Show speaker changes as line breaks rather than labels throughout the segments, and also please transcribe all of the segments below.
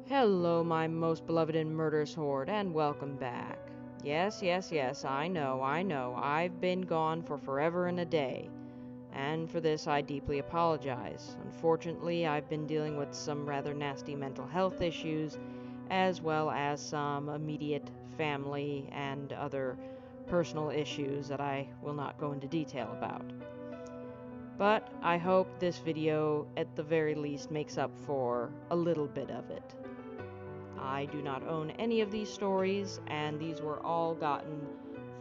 Hello, my most beloved and murderous horde, and welcome back. Yes, I know, I've been gone for forever and a day, and for this I deeply apologize. Unfortunately, I've been dealing with some rather nasty mental health issues, as well as some immediate family and other personal issues that I will not go into detail about. But I hope this video, at the very least, makes up for a little bit of it. I do not own any of these stories, and these were all gotten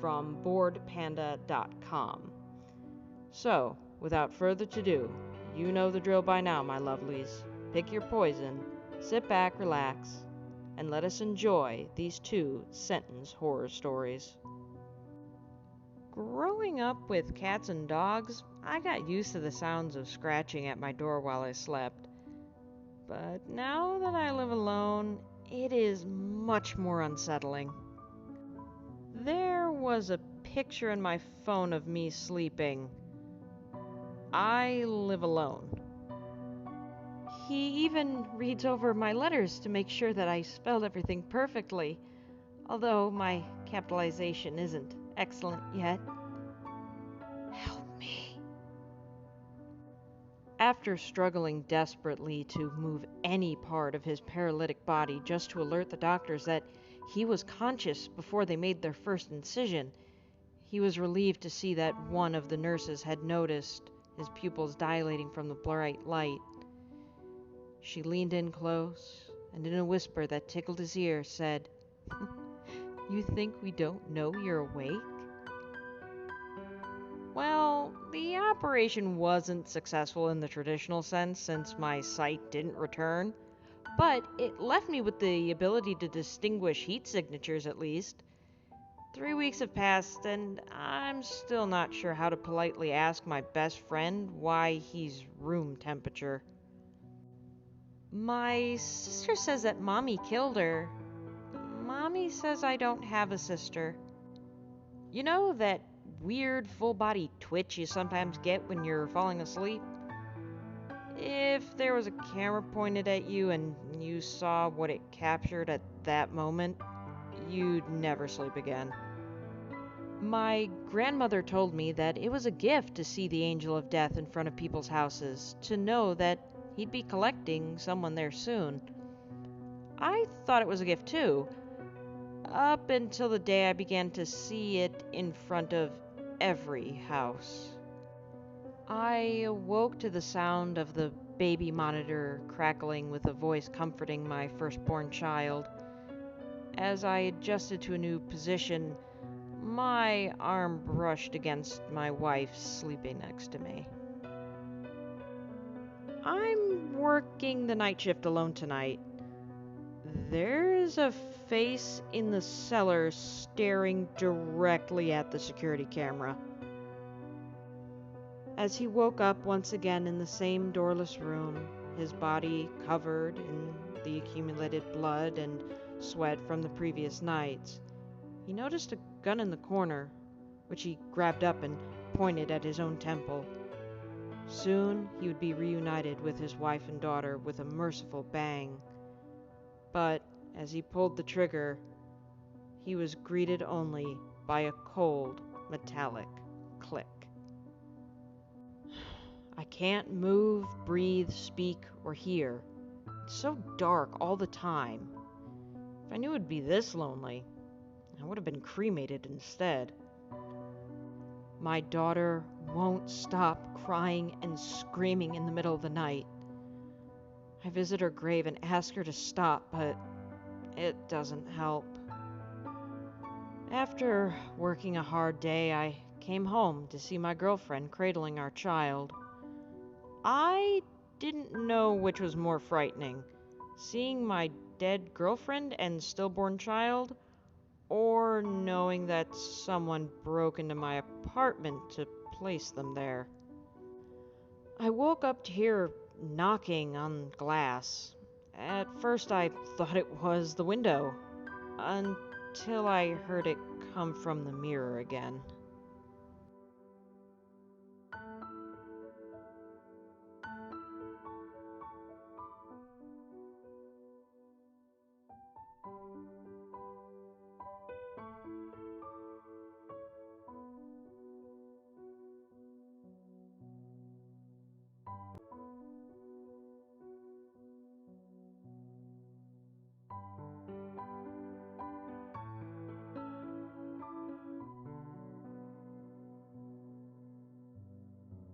from boredpanda.com. So, without further ado, you know the drill by now, my lovelies. Pick your poison, sit back, relax, and let us enjoy these 2-sentence horror stories. Growing up with cats and dogs, I got used to the sounds of scratching at my door while I slept. But now that I live alone, it is much more unsettling. There was a picture in my phone of me sleeping. I live alone. He even reads over my letters to make sure that I spelled everything perfectly, although my capitalization isn't excellent yet. Help me. After struggling desperately to move any part of his paralytic body just to alert the doctors that he was conscious before they made their first incision, he was relieved to see that one of the nurses had noticed his pupils dilating from the bright light. She leaned in close, and in a whisper that tickled his ear, said, "You think we don't know you're awake?" Well, the operation wasn't successful in the traditional sense since my sight didn't return, but it left me with the ability to distinguish heat signatures at least. 3 weeks have passed, and I'm still not sure how to politely ask my best friend why he's room temperature. My sister says that Mommy killed her. Mommy says I don't have a sister. You know that weird full-body twitch you sometimes get when you're falling asleep? If there was a camera pointed at you and you saw what it captured at that moment, you'd never sleep again. My grandmother told me that it was a gift to see the angel of death in front of people's houses, to know that he'd be collecting someone there soon. I thought it was a gift too, up until the day I began to see it in front of every house. I awoke to the sound of the baby monitor crackling with a voice comforting my firstborn child. As I adjusted to a new position, my arm brushed against my wife sleeping next to me. I'm working the night shift alone tonight. There's a face in the cellar staring directly at the security camera. As he woke up once again in the same doorless room, his body covered in the accumulated blood and sweat from the previous nights, he noticed a gun in the corner, which he grabbed up and pointed at his own temple. Soon he would be reunited with his wife and daughter with a merciful bang. But as he pulled the trigger, he was greeted only by a cold, metallic click. I can't move, breathe, speak, or hear. It's so dark all the time. If I knew it'd be this lonely, I would have been cremated instead. My daughter won't stop crying and screaming in the middle of the night. I visit her grave and ask her to stop, but it doesn't help. After working a hard day, I came home to see my girlfriend cradling our child. I didn't know which was more frightening, seeing my dead girlfriend and stillborn child, or knowing that someone broke into my apartment to place them there. I woke up to hear knocking on glass. At first I thought it was the window, until I heard it come from the mirror again.